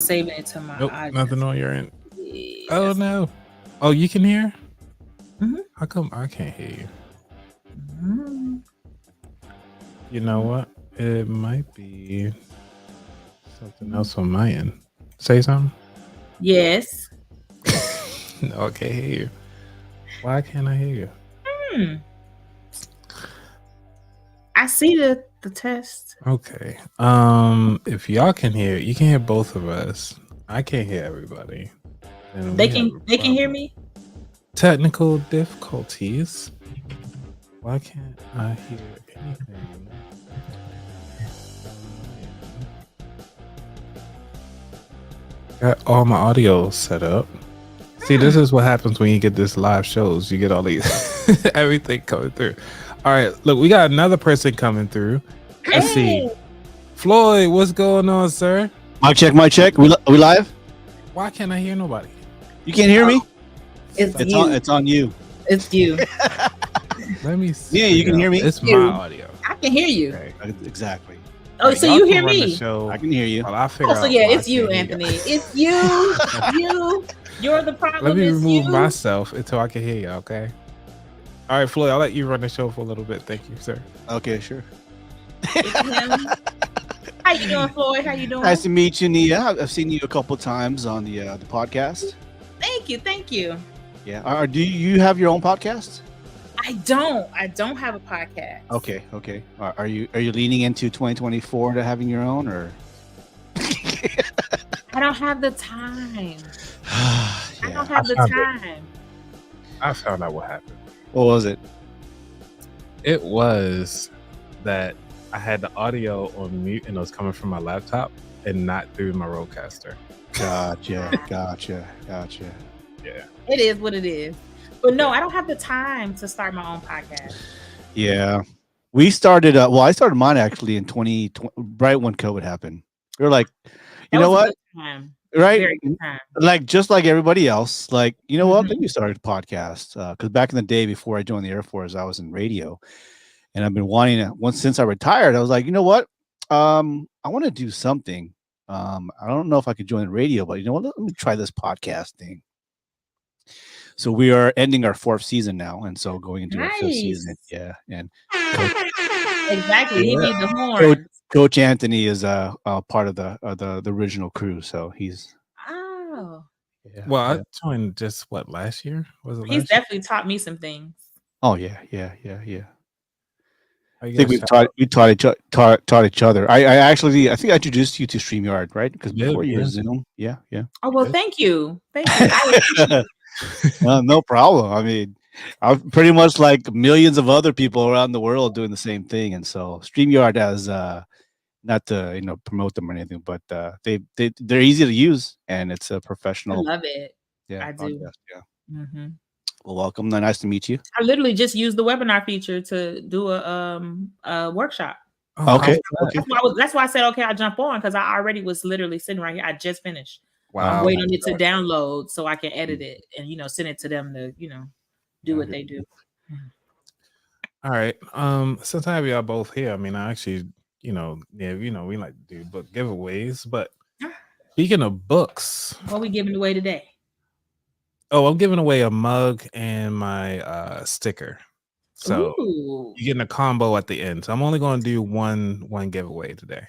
saving it to my Nope, nothing iDrive. on your end. Yeah, Oh that's no. Oh, you can hear? Mhm. How come I can't hear you? Mhm. You know what? It might be something else on my end. Say something. Yes. No, I can't hear you. Why can't I hear you? Hmm. I see the test. Okay. If y'all can hear, you can hear both of us. I can't hear everybody. And They we have can a they can hear problem. me. Technical difficulties. Why can't I hear anything? Got all my audio set up. See, this is what happens when you get this live shows. You get all these everything coming through. All right, look, we got another person coming through. Let's see. Hey. Floyd, what's going on, sir? Mic check, mic check. We live? Why can't I hear nobody? You can't hear me? It's It's you. on. It's on you. It's you. Let me see. Yeah, you can hear me? It's You. my audio. I can hear you. Okay. Exactly. Oh, so Y'all you can hear run the me? show I can hear you. while I figure Oh, so out yeah, why I it's you, can't hear Anthony. y'all. It's you. you. You're the problem. Let me It's remove you. myself until I can hear you, okay? All right, Floyd, I'll let you run the show for a little bit. Thank you, sir. Okay, sure. It's him. How you doing, Floyd? How you doing? Nice to meet you, Nia. I've seen you a couple times on the podcast. Thank you. Thank you. Yeah. Do you have your own podcast? I don't have a podcast. Okay. Okay. Are you leaning into 2024 to having your own, or? I don't have the time. I don't have the found it. time. I found out what happened. What was it? It was that I had the audio on mute and it was coming from my laptop and not through my Rodecaster. Gotcha. Yeah. It is what it is. But no, I don't have the time to start my own podcast. Yeah. We started. I started mine actually in 2020, right when COVID happened. We were like, That know was a what? good time. Right? Very good time. Like just like everybody else, like, you know what? Mhm. Let me start a podcast. Because back in the day before I joined the Air Force, I was in radio, and I've been wanting to. Once since I retired, I was like, you know what? I want to do something. I don't know if I could join the radio, but you know what? Let me try this podcast thing. So we are ending our 4th season now, and so going into our 5th season. Nice. Yeah, and Exactly. He needs the Coach, horns. Coach Anthony is part of the original crew, so he's Oh. yeah. Well, I yeah. joined just what, last year? Was it He's last year? definitely taught me some things. Oh yeah. How I you think guys we taught each other. I think I introduced you to StreamYard, right? Because did, before you were yeah. Zoom. Yeah. Oh, well, Good. thank you. Thank you. I appreciate No problem. I mean, I'm pretty much like millions of other people around the world doing the same thing, and so StreamYard has not to promote them or anything, but they're easy to use, and it's a I professional love it. I do. podcast. Yeah. hmm Well, welcome. Nice to meet you. I literally just used the webinar feature to do a workshop. Oh, how Okay. was that? Okay. That's why I said okay, I'll jump on because I already was literally sitting right here. I just finished. I'm Wow. waiting on it to download so I can edit it and send it to them to do what they do. All right. Since I have y'all both here, I mean, I actually, we like to do book giveaways, but speaking of books, What we giving away today? oh, I'm giving away a mug and my sticker. So Ooh. you're getting a combo at the end. So I'm only going to do one giveaway today.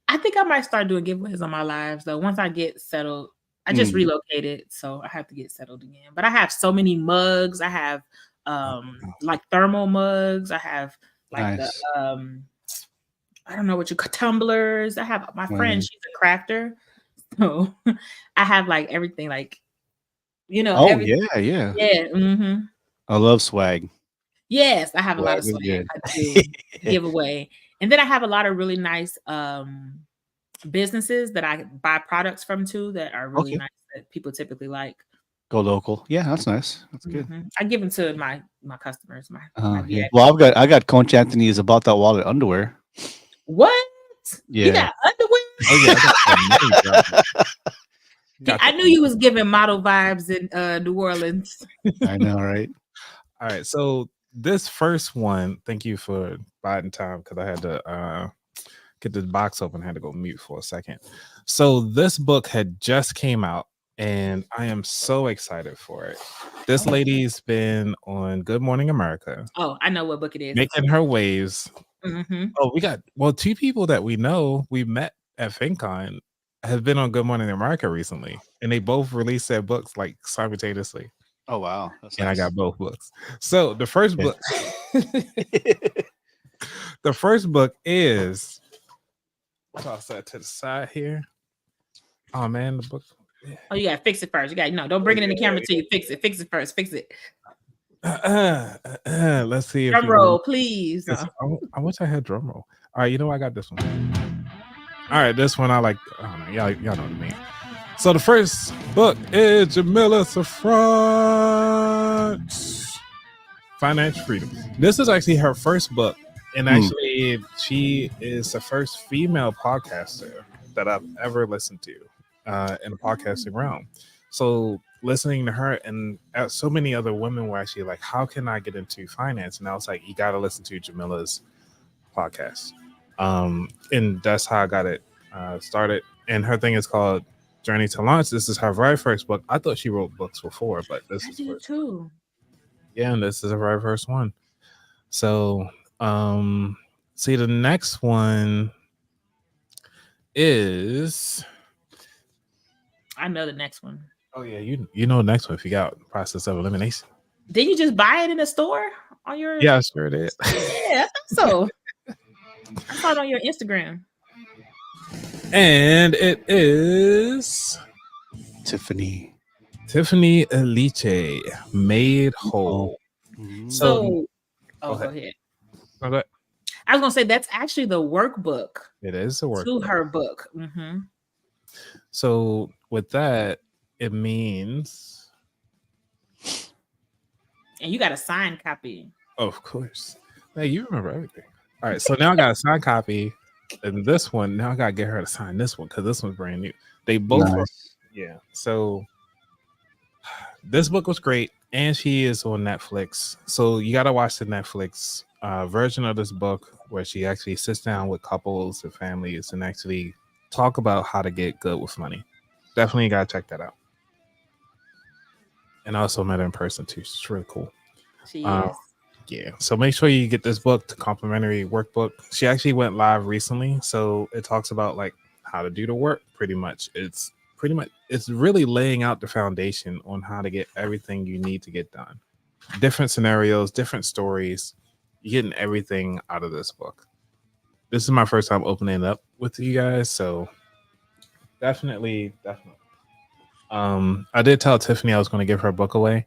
I think I might start doing giveaways on my lives though. Once I get settled, I just relocated, so I have to get settled again. But I have so many mugs. I have like thermal mugs. I have like Nice. the I don't know what you call tumblers. I have my friend, she's a crafter. So I have like everything, like Oh everything. yeah. Yeah. I love swag. Yes, I have a lot of Swag is swag good. I do give away. And then I have a lot of really nice businesses that I buy products from too that are really Okay. nice that people typically like. Go local. Yeah, that's nice. That's good. I give them to my customers. My Yeah. VIP. Well, I got Coach Anthony's About That Wallet underwear. What? You Yeah. got underwear? Oh yeah, I got that I knew you was giving model vibes in New Orleans. I know, right? All right, so this first one, thank you for biding time because I had to get this box open. I had to go mute for a second. So this book had just came out, and I am so excited for it. This lady's been on Good Morning America. Oh, I know what book it is. Making her waves. Mm-hmm. Oh, we got two people that we know we met at FinCon have been on Good Morning America recently, and they both released their books like simultaneously. Oh wow. That's nice. I got both books. So the first book the first book is toss that to the side here. Oh man, the book. Oh, you gotta fix it first. You gotta don't bring it in the camera till you fix it. Fix it first. Fix it. Let's see. Drum roll, please. I wish I had drum roll. All right, you know I got this one. All right, this one I like. I don't know. Y'all know what I mean. So the first book is Jamila Safran's Financial Freedom. This is actually her first book, and actually she is the first female podcaster that I've ever listened to in the podcasting realm. So listening to her and so many other women were actually like, how can I get into finance? And I was like, you got to listen to Jamila's podcast. And that's how I got it started. And her thing is called Journey to Launch. This is her very first book. I thought she wrote books before, but this is first. Too. Yeah, and this is her very first one. So see, the next one is, I know the next one. oh yeah, you know the next one if you got Process of Elimination. Did you just buy it in a store on your? Yeah, I sure did. Yeah, I think so. I saw it on your Instagram. And it is Tiffany Eliche, Made Whole. So go ahead. Okay. I was gonna say that's actually the workbook. It is a workbook to her book. Mm-hmm. So with that, it means, and you got a signed copy. Oh, of course. Hey, you remember everything. All right, so now I got a signed copy, and this one now I gotta get her to sign this one because this one's brand new. They both are, yeah. So this book was great, and she is on Netflix. So you gotta watch the Netflix version of this book where she actually sits down with couples and families and actually talk about how to get good with money. Definitely gotta check that out. And I also met her in person too. She's really cool. She is. Yeah. So make sure you get this book, the complimentary workbook. She actually went live recently. So it talks about like how to do the work pretty much. It's really laying out the foundation on how to get everything you need to get done. Different scenarios, different stories. You're getting everything out of this book. This is my first time opening it up with you guys. So definitely. I did tell Tiffany I was going to give her a book away,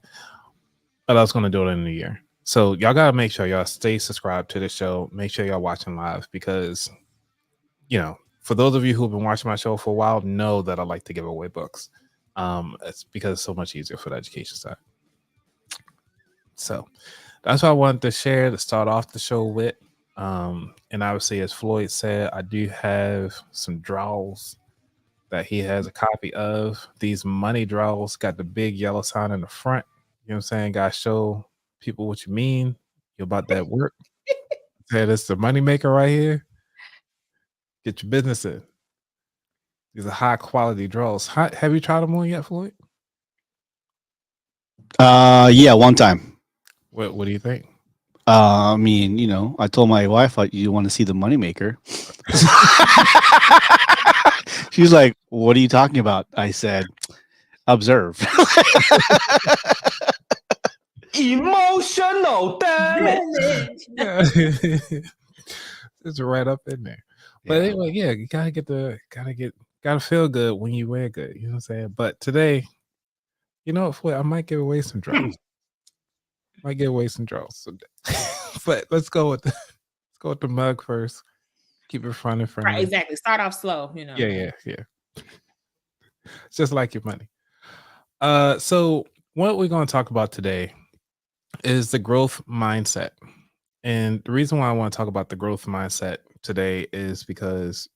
but I was going to do it in the year. So y'all got to make sure y'all stay subscribed to the show. Make sure y'all watching live because, for those of you who've been watching my show for a while, know that I like to give away books. It's because it's so much easier for the education side. So that's what I wanted to share to start off the show with. And obviously, as Floyd said, I do have some draws that he has a copy of. These money draws got the big yellow sign in the front. You know what I'm saying? Got to show people what you mean. You about that work. Say this the money maker right here. Get your business in. These are high quality draws. Have you tried them on yet, Floyd? Yeah, one time. What do you think? I mean, I told my wife, you want to see the moneymaker. She's like, what are you talking about? I said, observe. Emotional damage. It's right up in there. But anyway, yeah, you gotta feel good when you wear good. You know what I'm saying? But today, I might give away some draws. So, but let's go with the mug first. Keep it front and front. Right, exactly. Start off slow, Yeah. It's just like your money. So what we're going to talk about today is the growth mindset. And the reason why I want to talk about the growth mindset today is because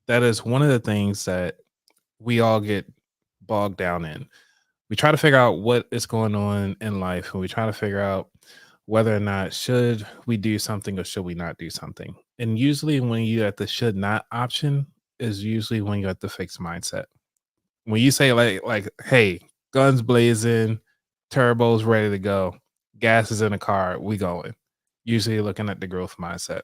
that is one of the things that we all get bogged down in. We try to figure out what is going on in life, and we try to figure out whether or not should we do something or should we not do something. And usually when you at the should not option is usually when you're at the fixed mindset. When you say like hey, guns blazing, turbos ready to go, gas is in the car, we going. Usually looking at the growth mindset.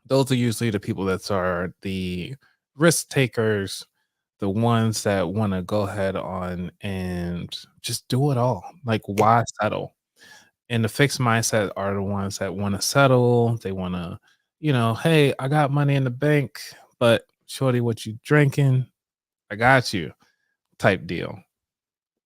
Those are usually the people that are the risk takers, the ones that want to go ahead on and just do it all. Like, why settle? And the fixed mindset are the ones that want to settle. They want to, hey, I got money in the bank, but shorty, what you drinking? I got you, type deal.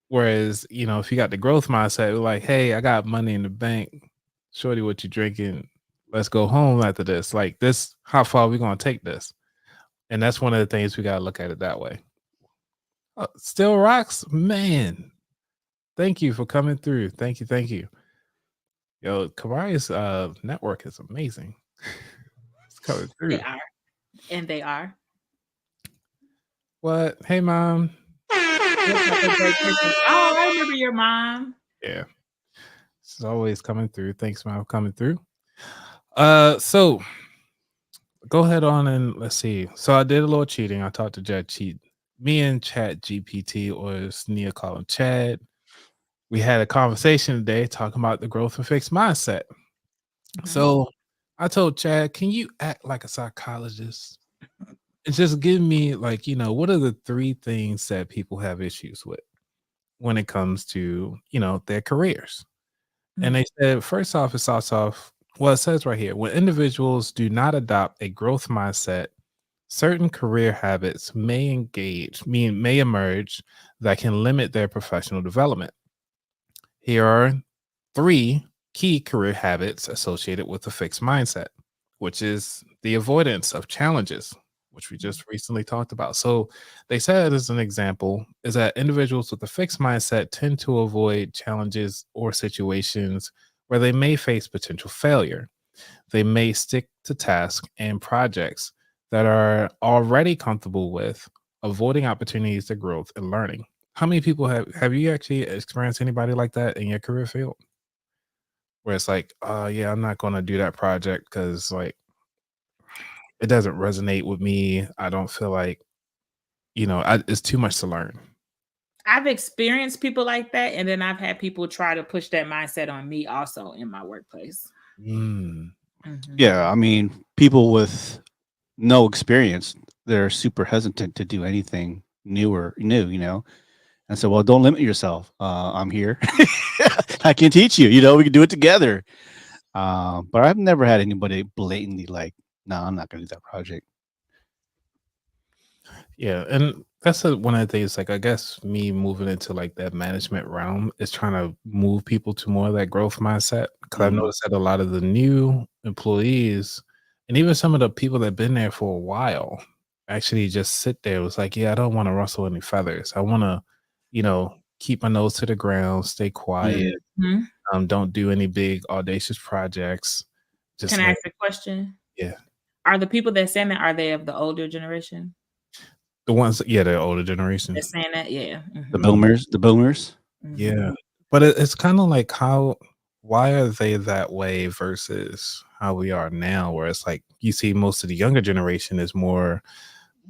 Whereas, if you got the growth mindset, like, hey, I got money in the bank, shorty, what you drinking? Let's go home after this. Like this, how far are we gonna take this? And that's one of the things we gotta look at it that way. Still rocks, man. Thank you for coming through. Thank you. Yo, Kamari's network is amazing. It's coming through. They are. What? Hey, mom. Oh, I remember your mom. Yeah. She's always coming through. Thanks, mom, for coming through. So go ahead on and let's see. So I did a little cheating. I talked to Chad Cheat. Me and Chat GPT, or as Nia call him, Chad. We had a conversation today talking about the growth and fixed mindset. Mm-hmm. So I told Chad, can you act like a psychologist and just give me like, what are the 3 things that people have issues with when it comes to, their careers? Mm-hmm. And they said, first off, it starts off, well, it says right here, when individuals do not adopt a growth mindset, certain career habits may emerge that can limit their professional development. Here are 3 key career habits associated with a fixed mindset, which is the avoidance of challenges, which we just recently talked about. So they said, as an example, is that individuals with a fixed mindset tend to avoid challenges or situations where they may face potential failure. They may stick to tasks and projects that are already comfortable with, avoiding opportunities to growth and learning. How many people have you actually experienced anybody like that in your career field? Where it's like, yeah, I'm not going to do that project because like it doesn't resonate with me. I don't feel like, it's too much to learn. I've experienced people like that, and then I've had people try to push that mindset on me also in my workplace. Mm-hmm. Yeah, I mean, people with no experience, they're super hesitant to do anything new, and so, well, don't limit yourself. I'm here. I can teach you. We can do it together. But I've never had anybody blatantly like, no, I'm not going to do that project. Yeah, and that's one of the things, like, I guess me moving into like that management realm is trying to move people to more of that growth mindset. Because I've noticed that a lot of the new employees and even some of the people that have been there for a while actually just sit there. It was like, yeah, I don't want to rustle any feathers. I want to, keep my nose to the ground, stay quiet. Mm-hmm. Don't do any big audacious projects. Just Can I ask a question? Yeah. Are the people that saying that, are they of the older generation? The ones, yeah, the older generation. They're saying that, yeah. Mm-hmm. The boomers. Mm-hmm. Yeah. But it's kind of like why are they that way versus how we are now, where it's like you see most of the younger generation is more.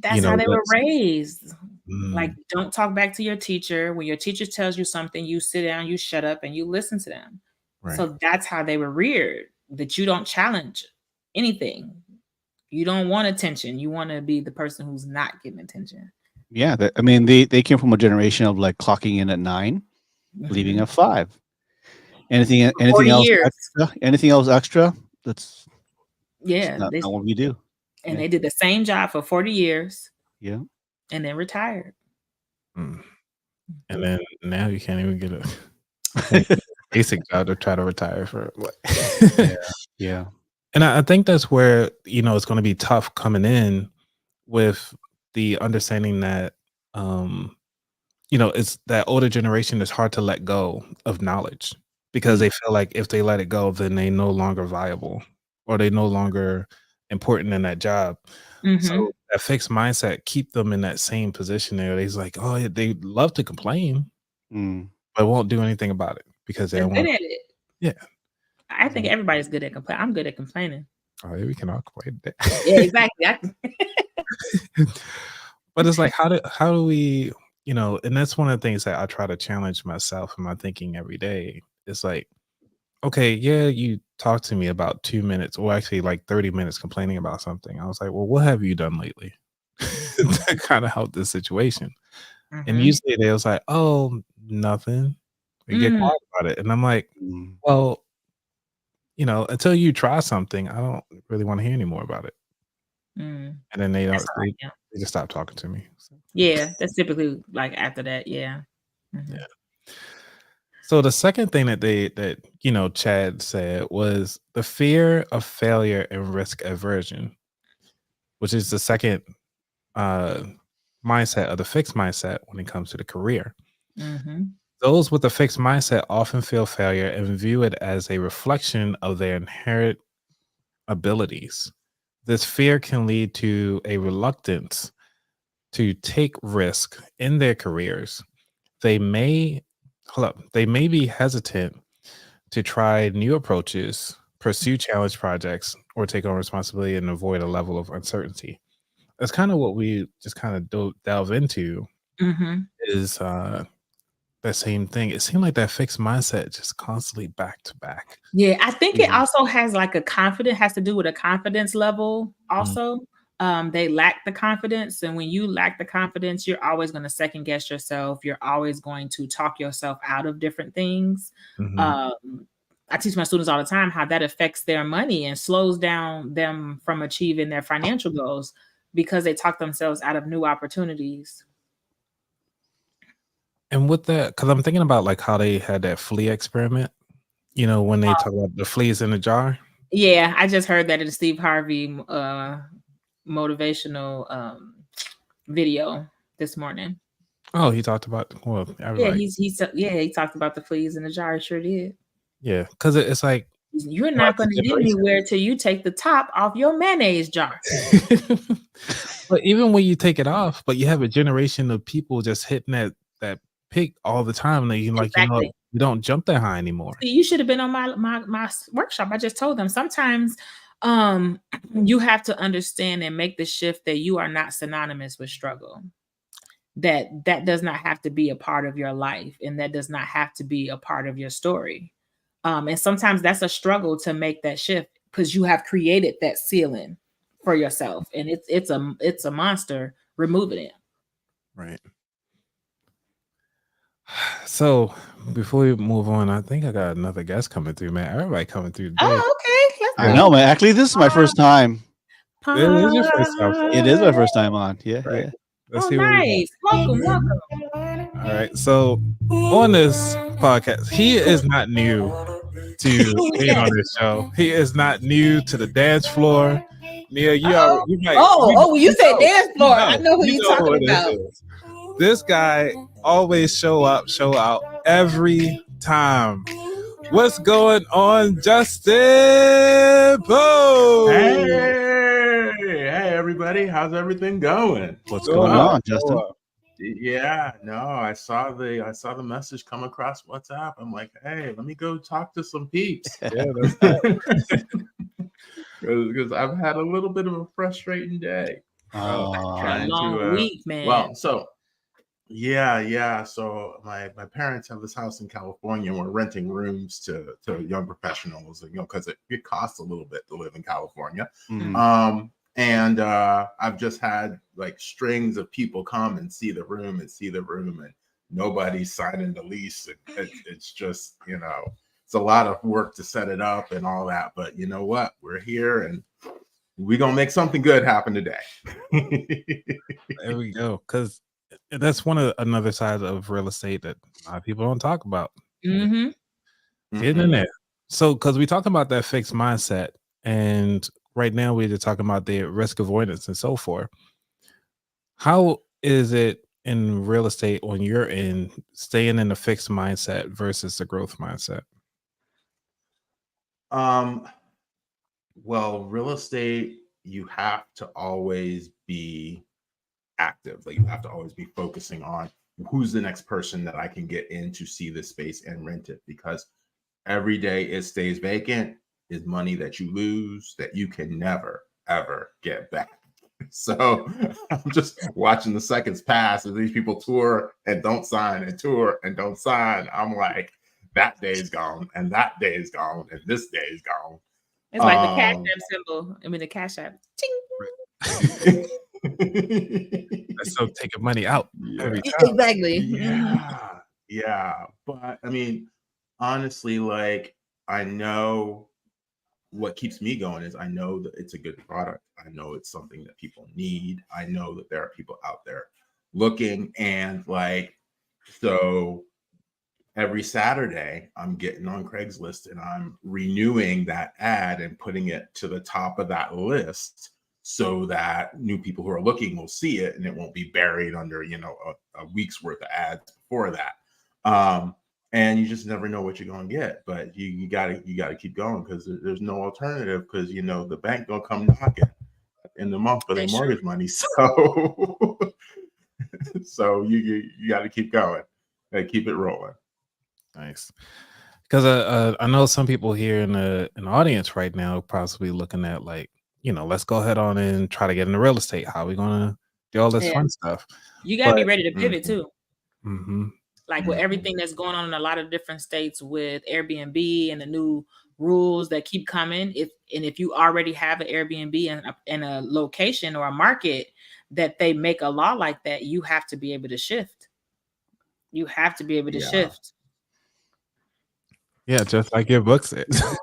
That's how they were raised. Like, don't talk back to your teacher. When your teacher tells you something, you sit down, you shut up, and you listen to them. Right. So that's how they were reared, that you don't challenge anything. You don't want attention. You want to be the person who's not getting attention. Yeah. They came from a generation of like clocking in at 9, leaving at 5. Anything else extra? Anything else extra? That's not what we do. And they did the same job for 40 years. Yeah. And then retired. And then now you can't even get a basic job to try to retire for. Yeah. And I think that's where, it's going to be tough coming in with the understanding that, it's that older generation is hard to let go of knowledge because they feel like if they let it go, then they no longer viable or they no longer important in that job. Mm-hmm. So that fixed mindset keep them in that same position there. They's like, oh, they love to complain, but won't do anything about it because they don't want it. Yeah. I think everybody's good at complaining. I'm good at complaining. Oh, yeah, we can all complain. Yeah, exactly. But it's like, how do we, and that's one of the things that I try to challenge myself in my thinking every day. It's like, okay, yeah, you talked to me about 2 minutes, or actually like 30 minutes complaining about something. I was like, well, what have you done lately to kind of help this situation? And usually they was like, oh, nothing. We get quiet about it. And I'm like, well, until you try something, I don't really want to hear any more about it. And then they just stop talking to me. So. Yeah, that's typically like after that. Yeah. Yeah. So the second thing that Chad said was the fear of failure and risk aversion, which is the second mindset of the fixed mindset when it comes to the career. Those with a fixed mindset often feel failure and view it as a reflection of their inherent abilities. This fear can lead to a reluctance to take risk in their careers. They may be hesitant to try new approaches, pursue challenge projects, or take on responsibility and avoid a level of uncertainty. That's kind of what we just kind of delve into is that same thing. It seemed like that fixed mindset just constantly back to back. Yeah, I think it also has like has to do with a confidence level also. They lack the confidence. And when you lack the confidence, you're always going to second guess yourself. You're always going to talk yourself out of different things. I teach my students all the time how that affects their money and slows down them from achieving their financial goals because they talk themselves out of new opportunities. And with that, because I'm thinking about like how they had that flea experiment, when they talk about the fleas in the jar. Yeah, I just heard that in Steve Harvey motivational video this morning. Oh, he talked about everybody. Yeah, he talked about the fleas in the jar. He sure did. Yeah, because it's like you're not going to get anywhere till you take the top off your mayonnaise jar. But even when you take it off, but you have a generation of people just hitting that pick all the time, and you like you don't jump that high anymore. See, you should have been on my workshop. I just told them sometimes you have to understand and make the shift that you are not synonymous with struggle. That does not have to be a part of your life, and that does not have to be a part of your story. And sometimes that's a struggle to make that shift because you have created that ceiling for yourself, and it's a monster removing it. Right. So before we move on, I think I got another guest coming through, man. Everybody coming through today. Oh, okay. I know, man. Actually, this is my first time. It is your first time. It is my first time on. Yeah, right. Yeah. Let's see nice. Welcome. All right. So on this podcast, he is not new to being on this show. He is not new to the dance floor. Nia, you might. You said dance floor. I know who you're talking about. This guy always show out every time. What's going on, Justin Poe? Hey, everybody. How's everything going? What's going on, Justin? Yeah, no, I saw the message come across WhatsApp. I'm like, hey, let me go talk to some peeps. Because I've had a little bit of a frustrating day. Long week, man. Well, so yeah. So my parents have this house in California, and we're renting rooms to young professionals, because it costs a little bit to live in California. And I've just had like strings of people come and see the room, and nobody's signing the lease. It's just, it's a lot of work to set it up and all that. But you know what? We're here, and we're going to make something good happen today. There we go. Because that's another side of real estate that a lot of people don't talk about. Getting in there. So, because we talked about that fixed mindset, and right now we're just talking about the risk avoidance and so forth. How is it in real estate when you're staying in the fixed mindset versus the growth mindset? Well, real estate, you have to always be active. Like, you have to always be focusing on who's the next person that I can get in to see this space and rent it, because every day it stays vacant is money that you lose that you can never, ever get back. So I'm just watching the seconds pass as these people tour and don't sign and tour and don't sign. I'm like, that day is gone and that day is gone and this day is gone. It's like the Cash App symbol. I mean, the Cash App. Ting. That's so taking money out every time. Exactly. Yeah. But I mean, honestly, like, I know what keeps me going is I know that it's a good product. I know it's something that people need. I know that there are people out there looking, and like, so every Saturday I'm getting on Craigslist and I'm renewing that ad and putting it to the top of that list so that new people who are looking will see it and it won't be buried under, you know, a week's worth of ads before that. And you just never know what you're going to get, but you gotta keep going because there's no alternative, because, you know, the bank gonna come knocking in the month for their mortgage money. So so you got to keep going and keep it rolling. Nice. Because I know some people here in the audience right now possibly looking at, like, you know, let's go ahead on and try to get into real estate. How are we gonna do all this fun stuff? You gotta be ready to pivot too. Mm-hmm. Like with everything that's going on in a lot of different states with Airbnb and the new rules that keep coming. If you already have an Airbnb in a location or a market that they make a law like that, you have to be able to shift. You have to be able to shift. Yeah, just like your book says.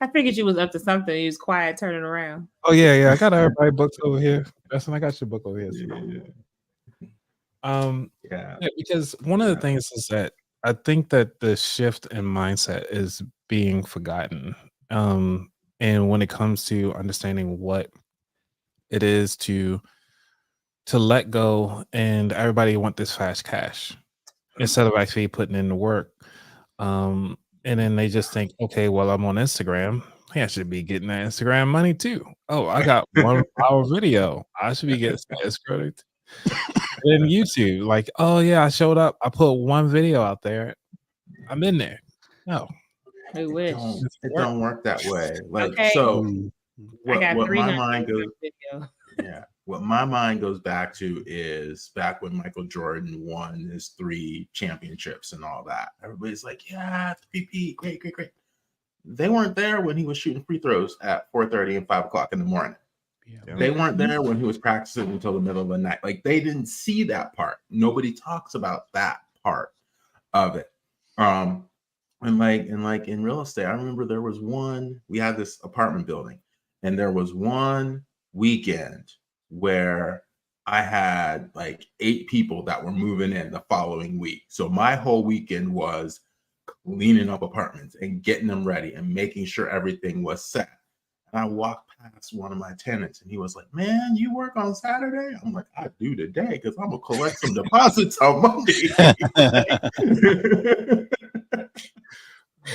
I figured you was up to something. You was quiet, turning around. Oh yeah. I got everybody books over here. Justin, I got your book over here. Yeah, because one of the things is that I think that the shift in mindset is being forgotten. And when it comes to understanding what it is to let go, and everybody want this fast cash instead of actually putting in the work. And then they just think, okay, well, I'm on Instagram. Hey, I should be getting that Instagram money too. Oh, I got 1 hour video. I should be getting that credit. Then YouTube, like, oh yeah, I showed up. I put one video out there. I'm in there. No, I wish it don't work that way. Like, okay. So I got what my mind goes, video. Yeah, what my mind goes back to is back when Michael Jordan won his 3 championships and all that. Everybody's like, yeah, 3P, great. They weren't there when he was shooting free throws at 4:30 and 5 o'clock in the morning. Yeah. They weren't there when he was practicing until the middle of the night. Like, they didn't see that part. Nobody talks about that part of it. And like in real estate, I remember we had this apartment building, and there was one weekend where I had like 8 people that were moving in the following week. So my whole weekend was cleaning up apartments and getting them ready and making sure everything was set. And I walked past one of my tenants and he was like, man, you work on Saturday? I'm like, I do today because I'm going to collect some deposits on Monday.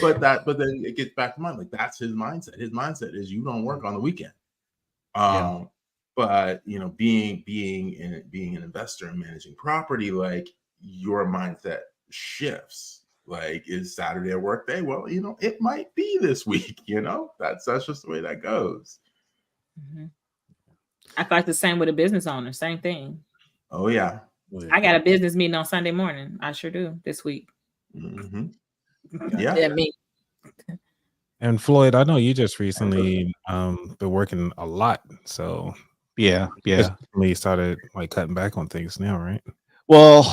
But then it gets back to mind. Like, that's his mindset. His mindset is you don't work on the weekend. But, you know, being an investor and managing property, like, your mindset shifts. Like, is Saturday a work day? Well, you know, it might be this week, you know, that's just the way that goes. Mm-hmm. I feel like the same with a business owner, same thing. Oh yeah. I got a business meeting on Sunday morning. I sure do this week. Mm-hmm. Yeah, me. And Floyd, I know you just recently been working a lot, so yeah, you started like cutting back on things now, right? Well,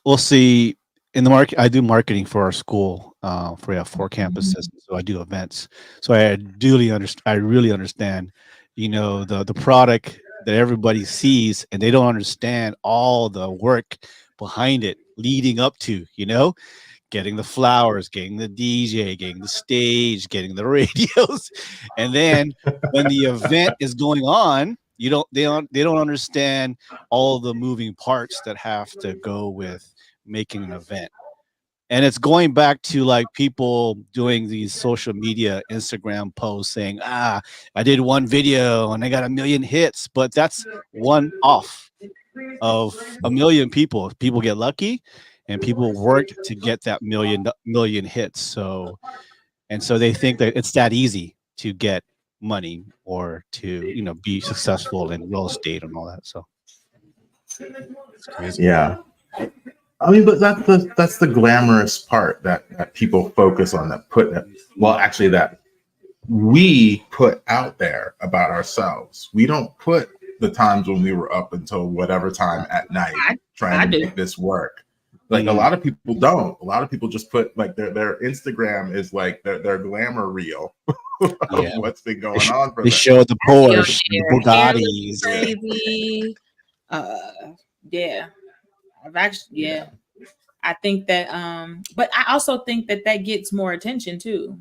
we'll see. In the market, I do marketing for our school. We have 4 campuses, so I do events. So I really understand, you know, the product that everybody sees, and they don't understand all the work behind it leading up to, you know, getting the flowers, getting the DJ, getting the stage, getting the radios, and then when the event is going on, they don't understand all the moving parts that have to go with making an event. And it's going back to like people doing these social media Instagram posts saying, I did one video and I got 1 million hits, but that's one off of 1 million people. People get lucky and people worked to get that million hits. So they think that it's that easy to get money or to be successful in real estate and all that. So it's crazy. Yeah. I mean, but that's the glamorous part that people focus on, that we put out there about ourselves. We don't put the times when we were up until whatever time at night trying to make this work. Like a lot of people don't. A lot of people just put like their Instagram is like their glamour reel of what's been going on for them. They show the Porsche, the Bugattis. Crazy. I've actually I think that but I also think that gets more attention too.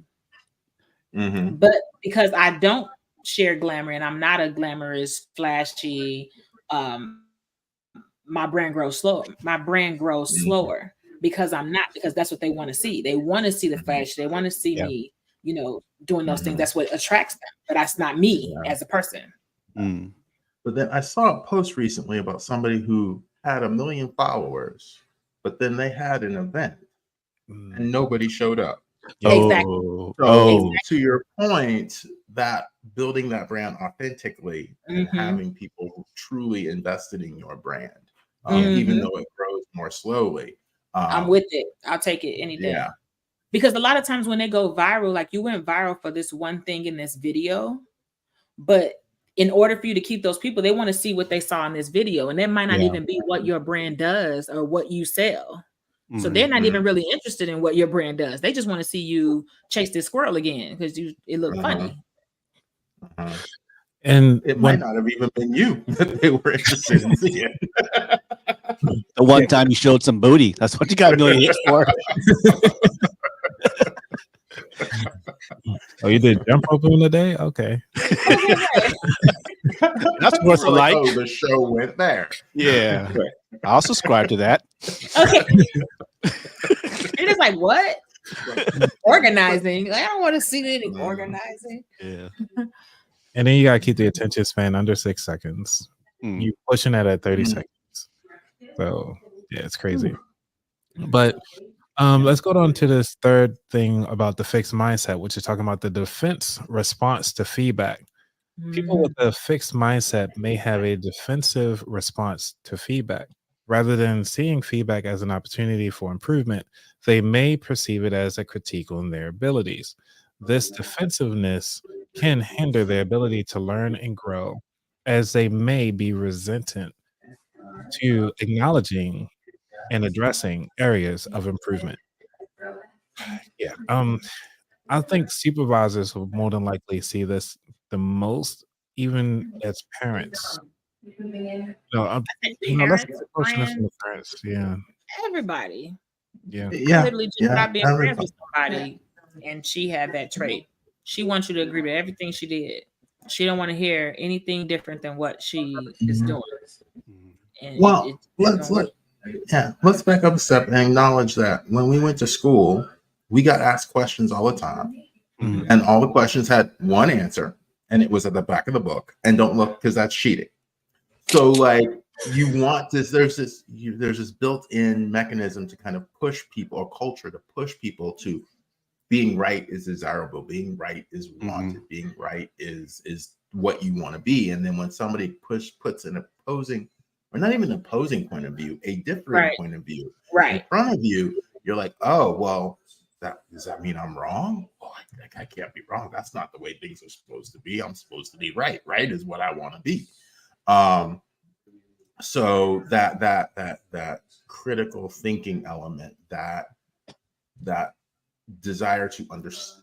Mm-hmm. But because I don't share glamour and I'm not a glamorous, flashy, my brand grows slower. My brand grows slower because I'm not, because that's what they want to see. They want to see the flash. They want to see me, doing those things. That's what attracts them. But that's not me as a person. Mm. But then I saw a post recently about somebody who had 1 million followers, but then they had an event and nobody showed up. Exactly. So to your point, that building that brand authentically and having people truly invested in your brand, even though it grows more slowly. I'm with it. I'll take it any day. Yeah. Because a lot of times when they go viral, like you went viral for this one thing in this video, but in order for you to keep those people, they want to see what they saw in this video. And that might not even be what your brand does or what you sell. So they're not even really interested in what your brand does. They just want to see you chase this squirrel again because it looked funny. And it might not have even been you that they were interested in seeing. The one time you showed some booty, that's what you got 1 million hits for. Oh, you did jump rope in the day? Okay. That's worth a like. Oh, the show went there. Yeah. I'll subscribe to that. Okay. You're just like, what? Organizing. Like, I don't want to see any organizing. Yeah. And then you gotta keep the attention span under 6 seconds. You pushing that at 30 seconds. So yeah, it's crazy. But let's go on to this third thing about the fixed mindset, which is talking about the defense response to feedback. People with a fixed mindset may have a defensive response to feedback. Rather than seeing feedback as an opportunity for improvement, they may perceive it as a critique on their abilities. This defensiveness can hinder their ability to learn and grow, as they may be resistant to acknowledging and addressing areas of improvement. Yeah. I think supervisors will more than likely see this the most, even as parents. No, let's get a question from the parents. Yeah. Everybody. Yeah. I literally just got being friends with somebody, and she had that trait. She wants you to agree with everything she did. She don't want to hear anything different than what she is doing. And let's back up a step and acknowledge that when we went to school, we got asked questions all the time, and all the questions had one answer, and it was at the back of the book. And don't look, because that's cheating. So, like, you want this. There's this built-in mechanism to kind of push people, or culture to push people to being right is desirable, being right is wanted, being right is what you want to be. And then when somebody puts an opposing, or not even opposing point of view, a different point of view in front of you, you're like, oh, well, does that mean I'm wrong? Oh, I can't be wrong. That's not the way things are supposed to be. I'm supposed to be right. Right is what I want to be. So that critical thinking element, that desire to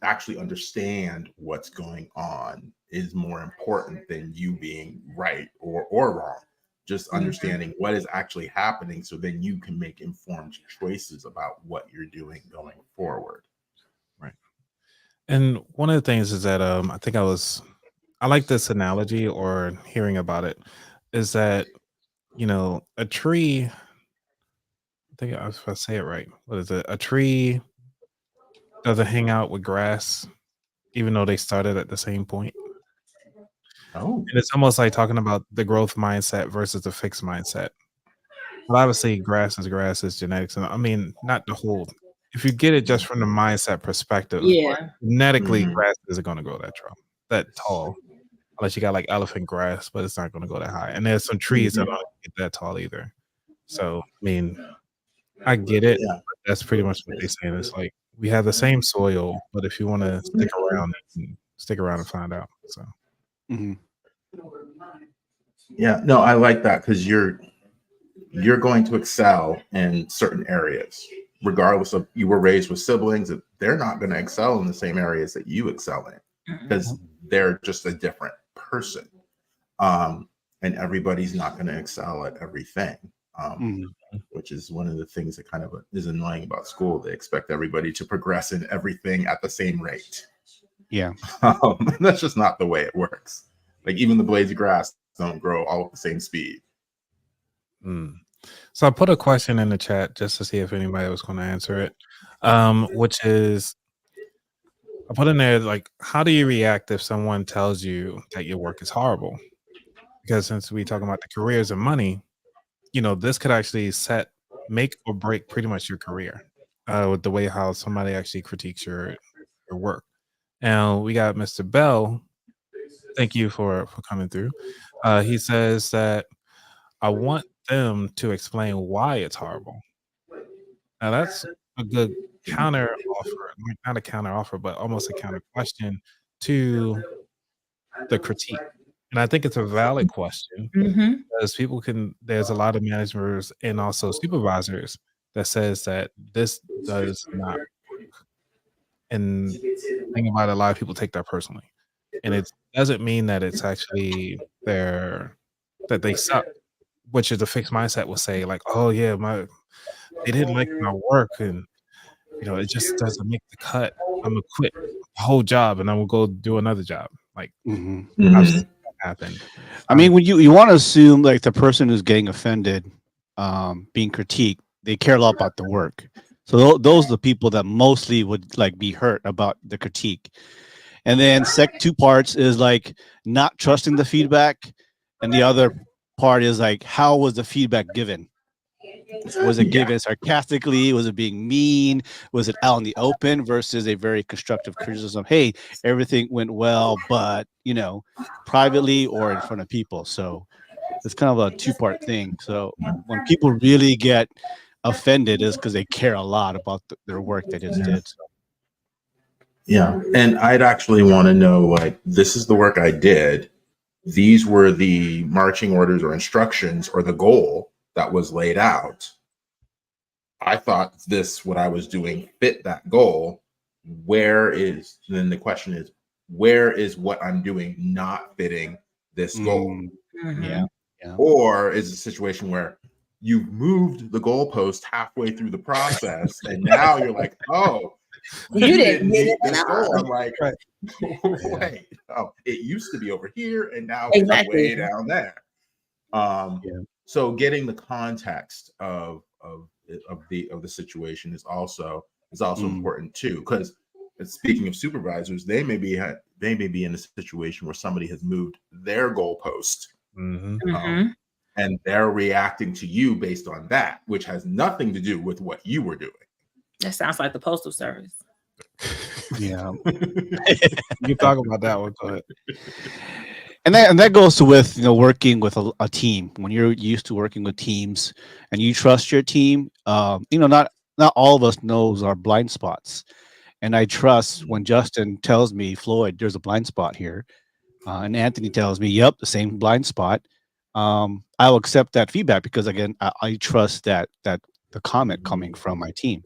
actually understand what's going on, is more important than you being right or wrong. Just understanding what is actually happening, so then you can make informed choices about what you're doing going forward. Right. And one of the things is that I like this analogy, or hearing about it, is that a tree, I think if I say it right, what is it? A tree doesn't hang out with grass, even though they started at the same point. Oh, and it's almost like talking about the growth mindset versus the fixed mindset. But obviously, grass is genetics, and I mean, not the whole. If you get it just from the mindset perspective, Yeah. genetically, Mhm. grass isn't going to grow that tall, unless you got like elephant grass, but it's not going to go that high. And there's some trees that don't get that tall either. So, I mean, I get it. Yeah. But that's pretty much what they're saying. It's like we have the same soil, but if you want to stick around, you can stick around and find out. So, Mhm. Yeah, no, I like that because you're going to excel in certain areas, regardless of you were raised with siblings. That they're not going to excel in the same areas that you excel in because they're just a different person. And everybody's not going to excel at everything, which is one of the things that kind of is annoying about school. They expect everybody to progress in everything at the same rate. Yeah. That's just not the way it works. Like even the blades of grass don't grow all at the same speed. So I put a question in the chat just to see if anybody was going to answer it, which is I put in there like, how do you react if someone tells you that your work is horrible? Because since we talking about the careers and money, this could actually make or break pretty much your career with the way how somebody actually critiques your work. Now we got Mr. Bell. Thank you for coming through. He says that I want them to explain why it's horrible. Now that's a good counter offer, not a counter offer, but almost a counter question to the critique. And I think it's a valid question because there's a lot of managers and also supervisors that says that this does not work. And think about it, a lot of people take that personally. And it doesn't mean that it's actually that they suck, which is a fixed mindset will say like, oh yeah, they didn't like my work and it just doesn't make the cut. I'm gonna quit the whole job and I'm gonna go do another job. Like I've seen that happen. I mean, when you want to assume like the person who's getting offended, being critiqued, they care a lot about the work. So those are the people that mostly would like be hurt about the critique. And then two parts is like not trusting the feedback, and the other part is like how was the feedback given? Was it given sarcastically? Was it being mean? Was it out in the open versus a very constructive criticism? Hey, everything went well, but privately or in front of people. So it's kind of a two-part thing. So when people really get offended is because they care a lot about their work they just did. So. Yeah. And I'd actually want to know, like, this is the work I did. These were the marching orders or instructions or the goal that was laid out. I thought what I was doing fit that goal. Then the question is, where is what I'm doing not fitting this goal? Yeah. Or is it a situation where you've moved the goalpost halfway through the process and now you're like, oh, you didn't meet get this it goal. all. I'm like, wait, it used to be over here and now Exactly. it's way down there. So getting the context of the situation is also important too, because speaking of supervisors, they may be in a situation where somebody has moved their goalpost. And they're reacting to you based on that, which has nothing to do with what you were doing. That sounds like the Postal Service. Yeah. You talk about that one. Go ahead. And that goes with working with a team. When you're used to working with teams and you trust your team, not all of us knows our blind spots. And I trust when Justin tells me, Floyd, there's a blind spot here, and Anthony tells me, yep, the same blind spot. I'll accept that feedback because again, I trust that the comment coming from my team.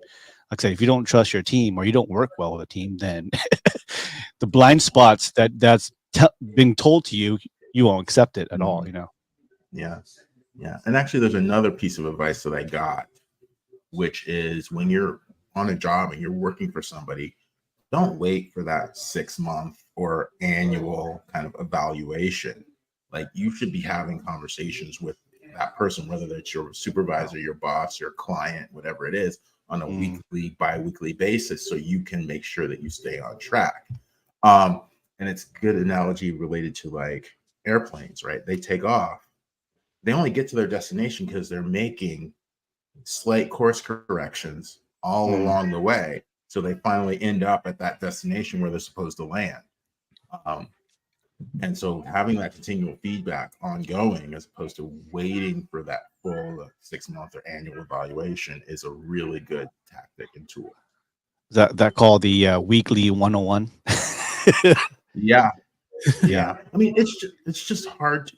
Like I say, if you don't trust your team or you don't work well with a team, then the blind spots that's being told to you, you won't accept it at all. Yeah. And actually, there's another piece of advice that I got, which is when you're on a job and you're working for somebody, don't wait for that 6-month or annual kind of evaluation. Like you should be having conversations with that person, whether that's your supervisor, your boss, your client, whatever it is, on a weekly, bi-weekly basis, so you can make sure that you stay on track. And it's a good analogy related to like airplanes, right? They take off they only get to their destination because they're making slight course corrections all along the way. So they finally end up at that destination where they're supposed to land. And so having that continual feedback ongoing, as opposed to waiting for that full 6-month or annual evaluation, is a really good tactic and tool. Is that called the weekly 101? Yeah. I mean, it's just hard.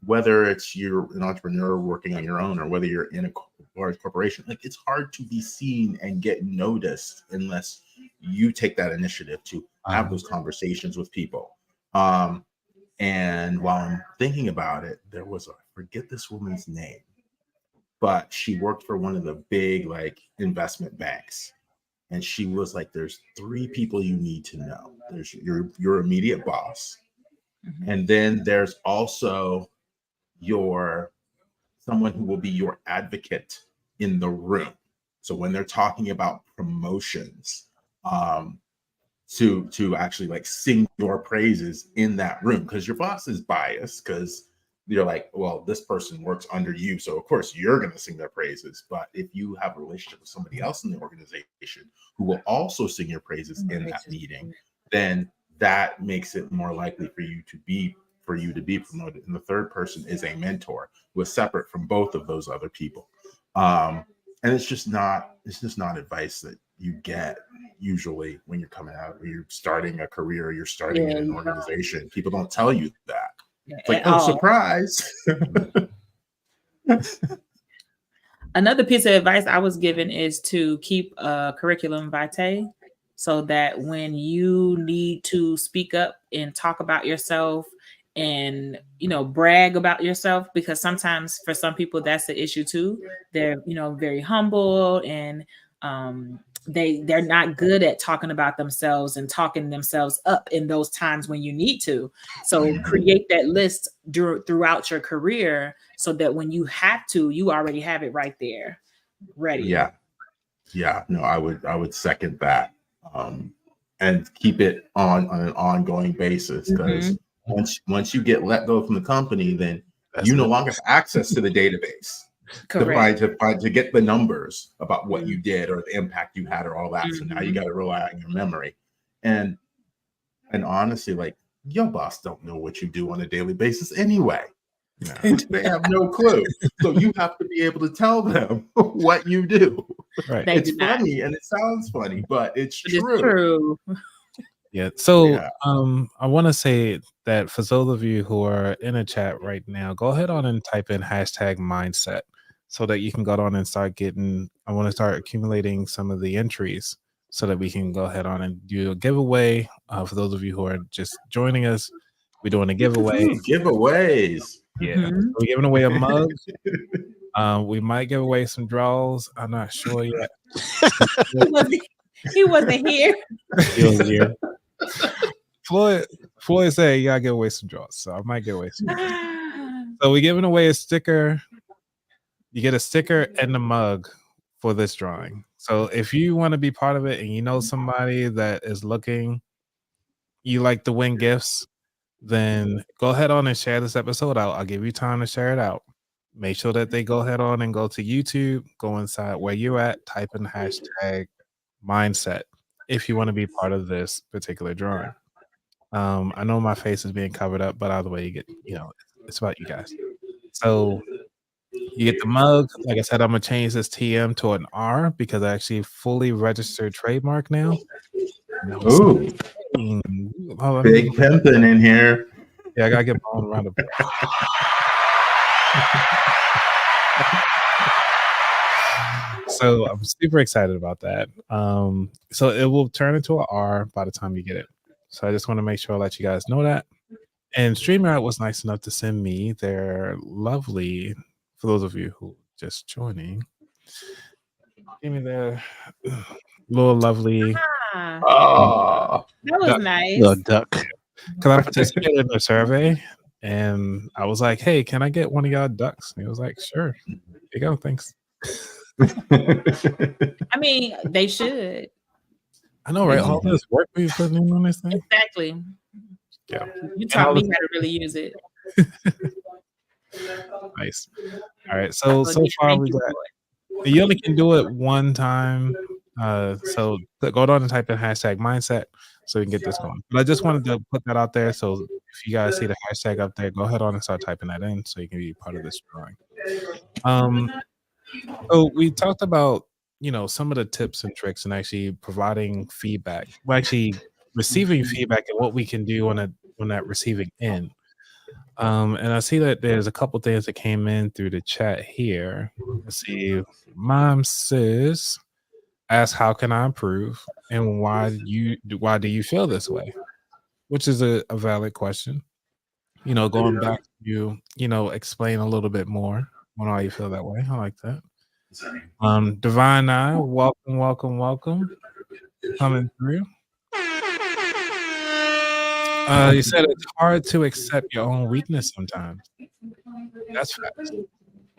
Whether it's you're an entrepreneur working on your own, or whether you're in a large corporation, like, it's hard to be seen and get noticed unless you take that initiative to have those conversations with people. And while I'm thinking about it, there was I forget this woman's name, but she worked for one of the big like investment banks. And she was like, there's 3 people you need to know. There's your immediate boss. And then there's also someone who will be your advocate in the room. So when they're talking about promotions, to actually like sing your praises in that room, because your boss is biased, because you're like, well, this person works under you, so of course you're going to sing their praises. But if you have a relationship with somebody else in the organization who will also sing your praises in that meeting, then that makes it more likely for you to be promoted. And the third person is a mentor who is separate from both of those other people. And it's just not advice that you get usually when you're coming out, when you're starting a career, you're starting in an organization. People don't tell you that. It's like, oh, surprise. Another piece of advice I was given is to keep a curriculum vitae, so that when you need to speak up and talk about yourself and, brag about yourself, because sometimes for some people that's the issue too. They're, very humble, and they're not good at talking about themselves and talking themselves up in those times when you need to. So create that list throughout your career, so that when you have to, you already have it right there ready. Yeah. No, I would second that. And keep it on an ongoing basis, because once you get let go from the company, then you no longer have access to the database. Correct. To get the numbers about what you did or the impact you had or all that. So now you got to rely on your memory. And honestly, like, your boss don't know what you do on a daily basis anyway. They have no clue. So you have to be able to tell them what you do. Right. It's funny and it sounds funny, but it's true. It's true. Yeah. So I want to say that for those of you who are in a chat right now, go ahead on and type in #mindset, so that you can go on and I want to start accumulating some of the entries, so that we can go ahead on and do a giveaway. For those of you who are just joining us, we're doing a giveaway. Giveaways. Yeah. We're giving away a mug. We might give away some draws. I'm not sure yet. He wasn't here. He was here. Floyd said you gotta give away some draws, so I might give away some draws. So we're giving away a sticker. You get a sticker and a mug for this drawing. So if you want to be part of it, and you know somebody that is looking, you like to win gifts, then go ahead on and share this episode out. I'll give you time to share it out. Make sure that they go ahead on and go to YouTube, go inside where you're at, type in #mindset if you want to be part of this particular drawing. I know my face is being covered up, but either way, it's about you guys. So you get the mug. Like I said, I'm gonna change this TM to an R, because I actually fully registered trademark now. Ooh, big pimping in here. Yeah, I gotta get my own round of applause. So I'm super excited about that. So it will turn into an R by the time you get it. So I just want to make sure I let you guys know that. And StreamYard was nice enough to send me their lovely, for those of you who just joining, give me their little lovely. That was nice. Little duck. Because I participated in the survey, and I was like, hey, can I get one of y'all ducks? And he was like, sure. Here you go. Thanks. I mean, they should. I know, right? All this work we putting in on this thing. Exactly. Yeah. You taught me how to really use it. Nice. All right. I So forget. far Thank we you, got. Lord. You only can do it one time. So go down and type in hashtag mindset so we can get this going. But I just wanted to put that out there. So if you guys see the hashtag up there, go ahead on and start typing that in so you can be part of this drawing. So we talked about, some of the tips and tricks and actually providing feedback. Well, actually receiving feedback and what we can do on that receiving end. And I see that there's a couple things that came in through the chat here. Let's see. Mom says, ask how can I improve and why do you feel this way? Which is a valid question. Going back to explain a little bit more on why you feel that way. I like that. Divine Eye, welcome. Coming through. You said it's hard to accept your own weakness sometimes. That's facts.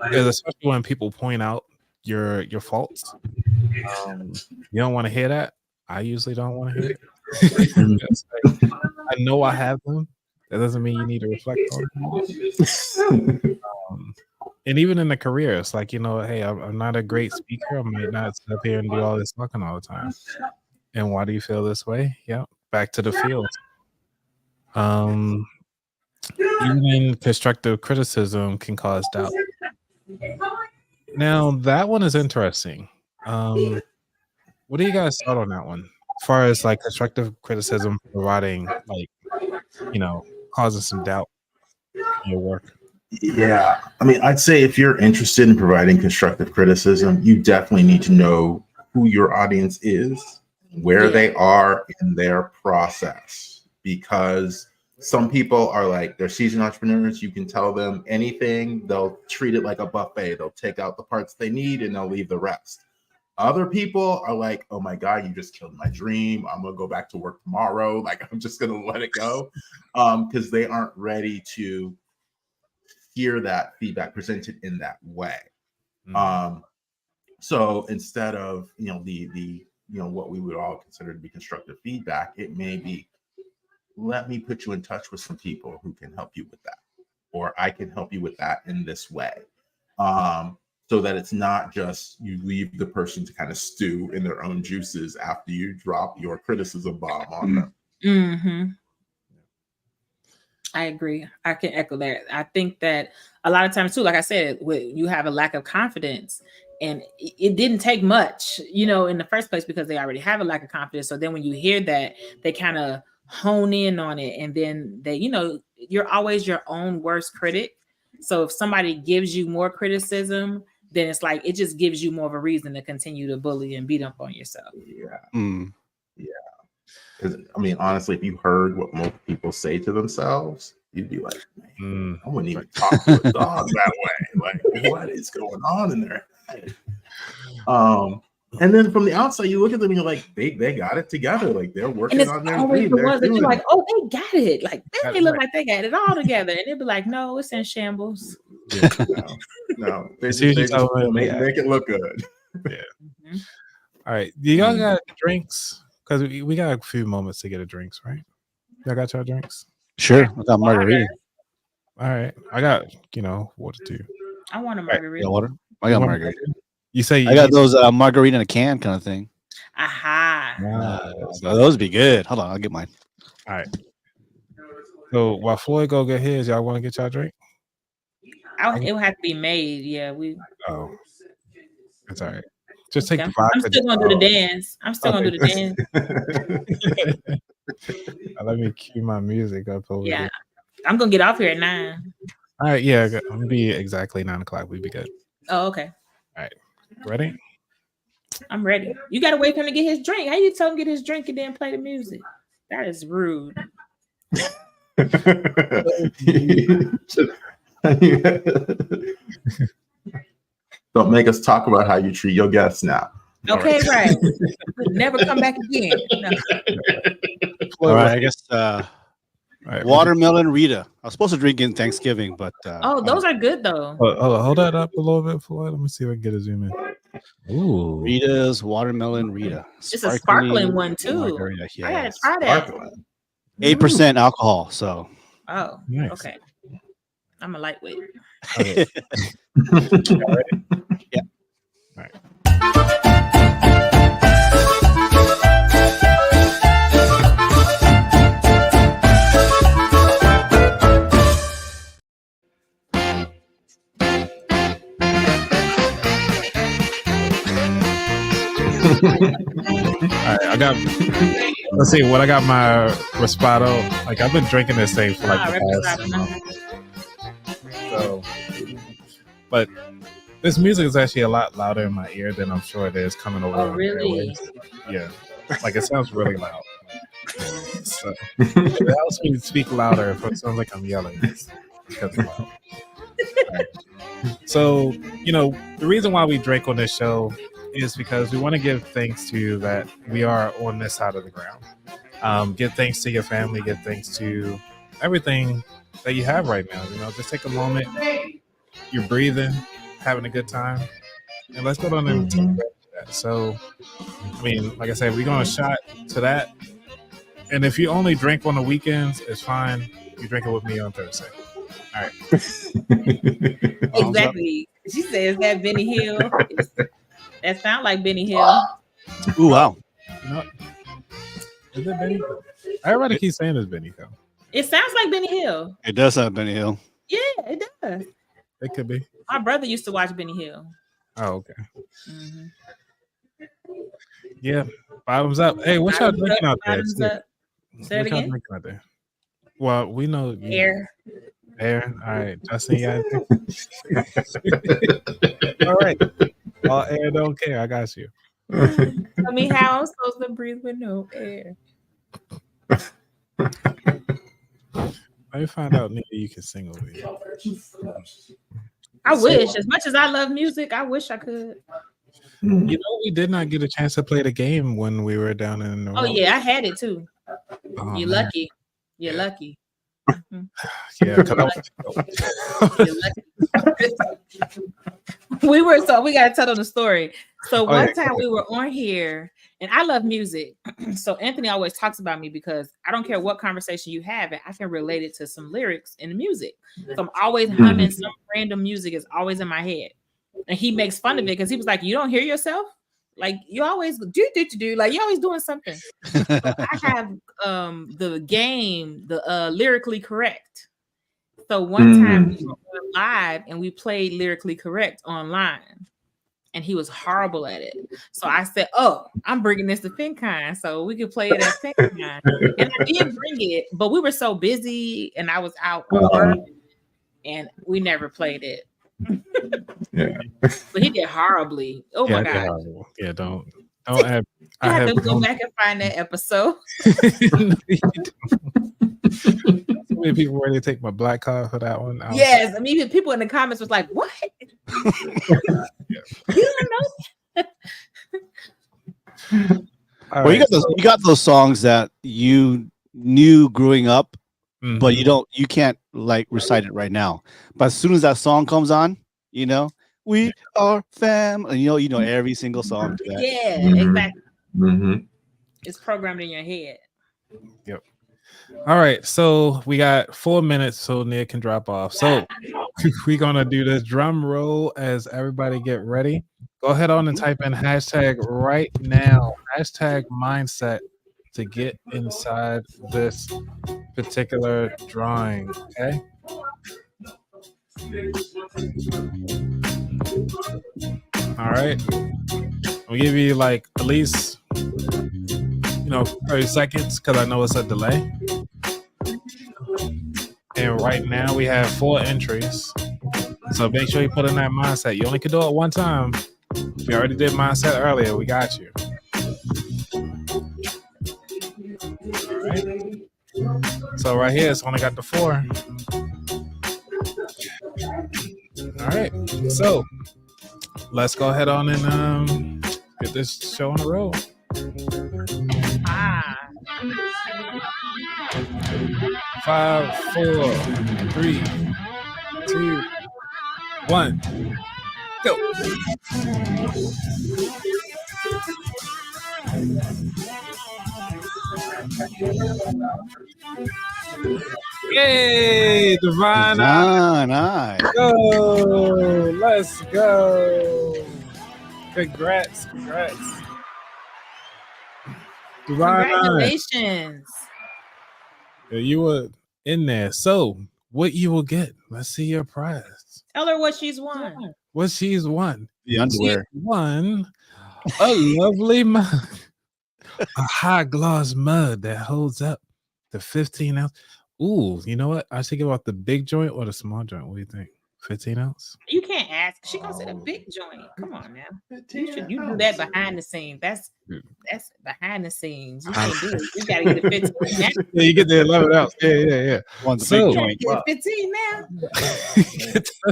Because especially when people point out your faults. You don't want to hear that. I usually don't want to hear it. I know I have them. That doesn't mean you need to reflect on them. And even in the career, it's like, hey, I'm not a great speaker. I might not sit up here and do all this talking all the time. And why do you feel this way? Yeah, back to the field. Even constructive criticism can cause doubt. Now, that one is interesting. What do you guys thought on that one? As far as like constructive criticism providing causing some doubt in your work. Yeah. I mean, I'd say if you're interested in providing constructive criticism, you definitely need to know who your audience is, where they are in their process, because some people are like, they're seasoned entrepreneurs. You can tell them anything. They'll treat it like a buffet. They'll take out the parts they need and they'll leave the rest. Other people are like, oh my God, you just killed my dream. I'm going to go back to work tomorrow. Like, I'm just going to let it go. Because they aren't ready to hear that feedback presented in that way. So instead of, the what we would all consider to be constructive feedback, it may be, let me put you in touch with some people who can help you with that, or I can help you with that in this way. So that it's not just you leave the person to kind of stew in their own juices after you drop your criticism bomb on them. Mm-hmm. I agree. I can echo that. I think that a lot of times too, like I said, you have a lack of confidence, and it didn't take much, in the first place, because they already have a lack of confidence. So then when you hear that, they kind of hone in on it, and then they, you're always your own worst critic. So if somebody gives you more criticism, then it's like it just gives you more of a reason to continue to bully and beat up on yourself. Yeah. Because I mean, honestly, if you heard what most people say to themselves, you'd be like, man, I wouldn't even talk to a dog that way. Like, what is going on in their head? And then from the outside, you look at them and you're like, they got it together. Like, they're working on their dream. The ones that you're like, oh, they got it. Like, they look like they got it all together. And they'd be like, no, it's in shambles. No. They just make it look good. Yeah. Mm-hmm. All right. Do y'all got drinks? Because we got a few moments to get a drinks, right? Y'all got y'all drinks? Sure. I got margarita. All right. I got, water too. I want a margarita. Yeah, water? I got margarita. You say I got those margarita in a can kind of thing. Aha. Those be good. Hold on, I'll get mine. All right. So while Floyd go get his, y'all want to get y'all drink? It would have to be made. Yeah, Oh, that's all right. Just take the vodka. I'm still gonna do the dance. Let me cue my music up over here. I'm gonna get off here at 9. All right, yeah, I'm gonna be exactly 9 o'clock. We'd be good. Oh, okay. All right, ready? I'm ready. You gotta wait for him to get his drink. How you tell him to get his drink and then play the music? That is rude. Don't make us talk about how you treat your guests now. Okay, right. Never come back again. No. All right, I guess watermelon Rita. I was supposed to drink in Thanksgiving, but those are good though. Hold that up a little bit, Floyd. Let me see if I can get a zoom in. Ooh, Rita's watermelon Rita. It's a sparkling one too. Yeah. I gotta try that. 8% alcohol. So. Oh, nice. Okay. I'm a lightweight. Okay. Y'all ready? Yeah. All right. All right, I got. Let's see what I got. My Respado. Like I've been drinking this thing for like the past. So, but this music is actually a lot louder in my ear than I'm sure it is coming over. Oh, really? Yeah, like it sounds really loud. So it helps me speak louder if it sounds like I'm yelling. It's because it's loud. Right. So, the reason why we drink on this show is because we want to give thanks to you that we are on this side of the ground. Give thanks to your family, give thanks to everything that you have right now. Just take a moment. You're breathing, having a good time, and let's go on and take that. So, like I said, we're going to shot to that. And if you only drink on the weekends, it's fine. You drink it with me on Thursday. All right. Exactly. She says that Benny Hill. That sound like Benny Hill. Ooh, wow. Is it Benny Hill? Everybody keeps saying it's Benny Hill. It sounds like Benny Hill. It does have Benny Hill. Yeah, it does. It could be. My brother used to watch Benny Hill. Oh, okay. Mm-hmm. Yeah. Bottoms up. Hey, what y'all drinking out there? Bottoms up. Say it again. Out there? Well, we know Air. Air. All right, Justin. Yeah. All right. All air don't care. I got you. Tell me how I'm supposed to breathe with no air. Let me find out, nigga, you can sing over here. I wish, as much as I love music, I wish I could. We did not get a chance to play the game when we were down in the Oh, yeah, I had it too. Oh, You're man. lucky. You're lucky. Yeah, we gotta tell them the story. So one time we were on here, and I love music. So Anthony always talks about me because I don't care what conversation you have, I can relate it to some lyrics in the music. So I'm always humming some random music is always in my head. And he makes fun of it because he was like, "You don't hear yourself? Like you always do, like you're always doing something." So I have the game, the lyrically correct. So one time we were live and we played lyrically correct online, and he was horrible at it. So I said, "Oh, I'm bringing this to FinCon so we could play it at FinCon." And I did bring it, but we were so busy and I was out on work, and we never played it. Yeah, but he did horribly. Oh my god! Horrible. Yeah, don't have. I have to go back and find that episode. So many people ready to take my black card for that one. Yes, I mean, even people in the comments was like, "What? You don't know?" Well, you got those songs that you knew growing up, but you can't like recite it right now. But as soon as that song comes on, we are fam, and you know every single song to that. Yeah, exactly. It's programmed in your head. Yep. All right, so we got 4 minutes so Nick can drop off. So we're gonna do this drum roll as everybody get ready. Go ahead on and type in hashtag right now, hashtag mindset to get inside this particular drawing. Okay. All right. We'll give you like at least 30 seconds because I know it's a delay. And right now we have 4 entries. So make sure you put in that mindset. You only can do it one time. We already did mindset earlier. We got you. All right. So right here, it's only got the 4. All right. So let's go ahead on and get this show on the road. 5, 4, 3, 2, 1, go. Yay, Divine Eye. Nice. Go. Let's go. Congrats. Divine Eye. Congratulations. Yeah, you were in there. So, what you will get? Let's see your prize. Tell her what she's won. What she's won? The underwear. She won a lovely mug, a high gloss mug that holds up to 15 ounce. Ooh, you know what? I should give out the big joint or the small joint. What do you think? 15 ounce? You can't ask. She gonna say the big joint. Come on now. You do that behind the scenes. That's behind the scenes. You can't do it. You gotta get a 15 now. Yeah, you get the 11 ounce. Yeah. One's a So- big joint. Get 15 now.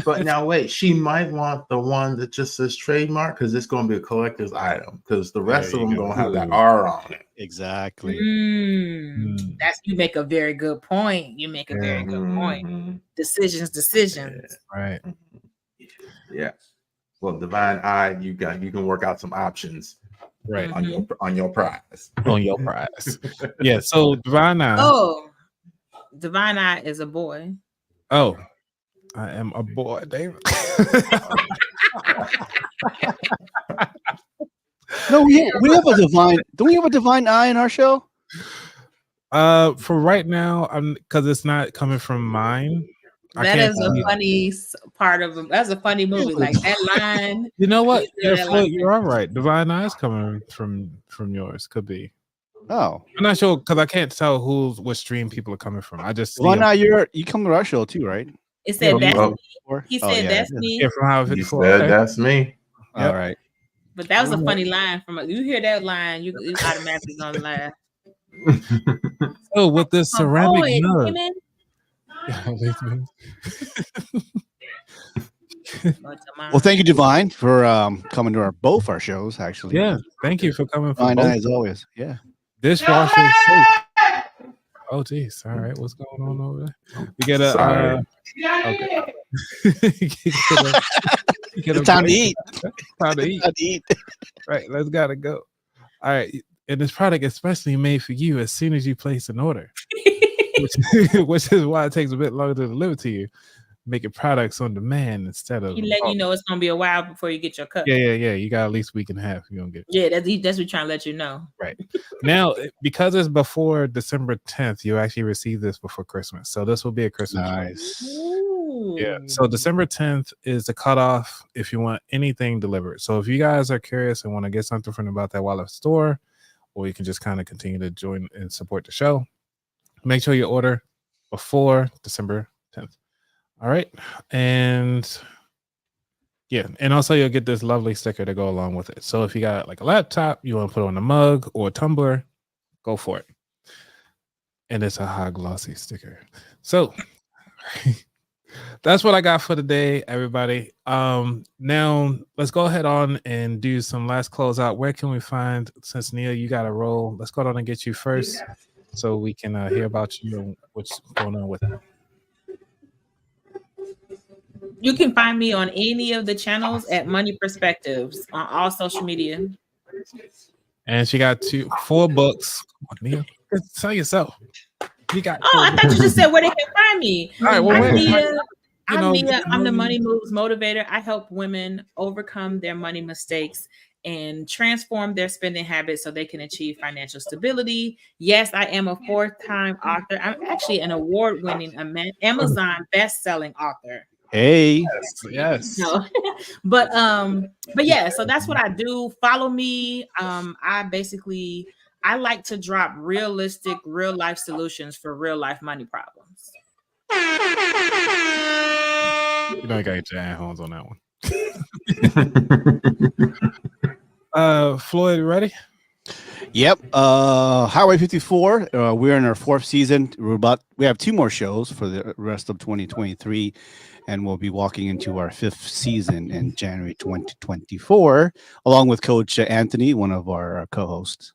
But now wait, she might want the one that just says trademark because it's going to be a collector's item because the rest There of you them go. don't have that R on it. Exactly. That's you make a very good point. You make a very good point. Mhm. Decisions. Right. Yeah. Well, Divine Eye, you can work out some options Right. on your prize. On your prize. Yeah. So Divine Eye. Oh, Divine Eye is a boy. Oh, I am a boy, David. No, we have a divine. Do we have a divine eye in our show? For right now, I'm because it's not coming from mine. That is a funny part of it. That's a funny movie. Like that line. You know what? Yeah, that line. You're all right. Divine Eyes coming from yours could be. Oh, I'm not sure because I can't tell what stream people are coming from. I just see well, them. now you come to our show too, right? It said that's well, me. Or- He oh, said yeah, that's it is. me. Yeah, from how You 54. said Okay. that's me. All right. But that was a funny line from you hear that line, you automatically gonna laugh. So with this ceramic Boy, mug. women. Well, thank you, Divine, for coming to both our shows. Actually, Yeah, thank you for coming. Divine both. eye as always. Yeah. Dishwasher is safe. Oh, geez. All right. What's going on over there? We get a. Sorry. Okay. It's time to eat. Time to eat. Time to eat. Right. Let's gotta go. All right. And this product especially made for you as soon as you place an order, which is why it takes a bit longer to deliver to you. Making products on demand instead of. He letting you know it's gonna be a while before you get your cup. Yeah. You got at least a week and a half. You gonna get. Yeah, that's what he's trying to let you know. Right. Now, because it's before December 10th, you actually receive this before Christmas. So this will be a Christmas. Nice. Ooh. Yeah. So December 10th is the cutoff if you want anything delivered. So if you guys are curious and want to get something from About That Wallet store, or you can just kind of continue to join and support the show, make sure you order before December 10th. All right. And yeah, and also you'll get this lovely sticker to go along with it. So if you got like a laptop, you want to put on a mug or a tumbler, go for it. And it's a high glossy sticker. So that's what I got for today, everybody. Now let's go ahead on and do some last closeout. Where can we find, since Neil, you got a roll, let's go on and get you first so we can hear about you and what's going on with it. You can find me on any of the channels at Money Perspectives on all social media. And she got 4 books. Come on, Neil. Tell yourself. You got. Oh, I thought you just said where they can find me. All right, well, I'm wait. Nia. You know, I'm the Money Moves Motivator. I help women overcome their money mistakes and transform their spending habits so they can achieve financial stability. Yes, I am a 4-time author. I'm actually an award-winning Amazon best-selling author. Hey. Yes. No. but yeah, so that's what I do. Follow me. I like to drop realistic, real life solutions for real life money problems. You know, you got your headphones on that one. Floyd, ready? Yep. Highway 54. We're in our 4th season. We have 2 more shows for the rest of 2023, and we'll be walking into our 5th season in January 2024, along with Coach Anthony, one of our co-hosts.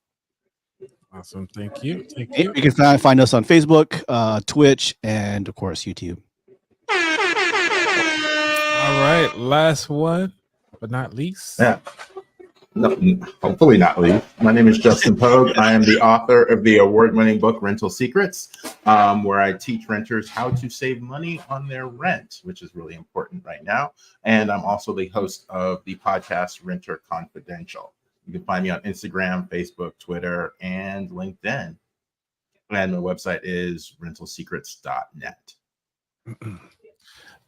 Awesome. Thank you. You can find us on Facebook, Twitch, and of course YouTube. All right. Last one, but not least. Yeah. No, hopefully not leave. My name is Justin Pogue. I am the author of the award-winning book Rental Secrets, where I teach renters how to save money on their rent, which is really important right now. And I'm also the host of the podcast Renter Confidential. You can find me on Instagram, Facebook, Twitter, and LinkedIn. And my website is rentalsecrets.net.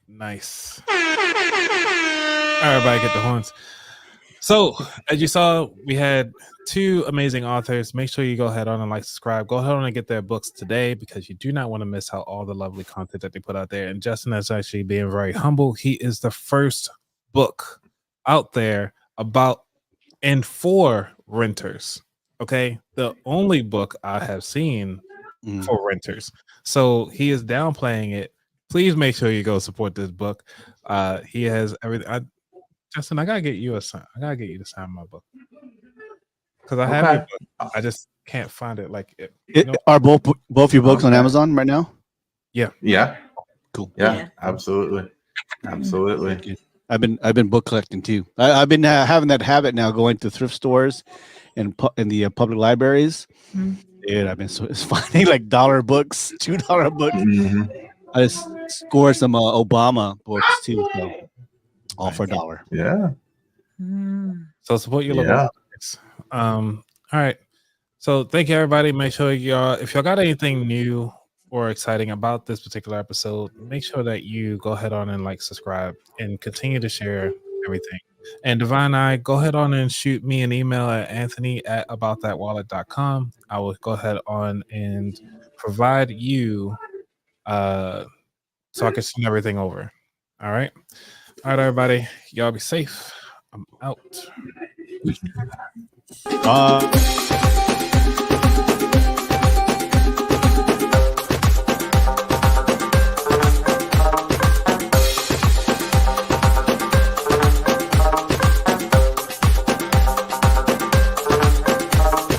Nice. All right, everybody, get the horns. So, as you saw, we had two amazing authors. Make sure you go ahead on and subscribe. Go ahead on and get their books today because you do not want to miss out all the lovely content that they put out there. And Justin is actually being very humble. He is the first book out there about and for renters. Okay, the only book I have seen for renters. So he is downplaying it. Please make sure you go support this book. He has everything. Justin, I gotta get you a sign. I gotta get you to sign my book because I have your book. I just can't find it. Are both your books on Amazon right now? Yeah. Cool. Yeah. Absolutely. I've been book collecting too. I've been having that habit now, going to thrift stores and in the public libraries. Dude, I've been it's finding $1 books, $2 books. I just scored some Obama books too. So. All for $1. Yeah. So support your local. All right. So thank you, everybody. Make sure if y'all got anything new or exciting about this particular episode, make sure that you go ahead on and subscribe and continue to share everything. And Divine Eye, go ahead on and shoot me an email at anthony@aboutthatwallet.com. I will go ahead on and provide you so I can send everything over. All right. All right, everybody. Y'all be safe. I'm out.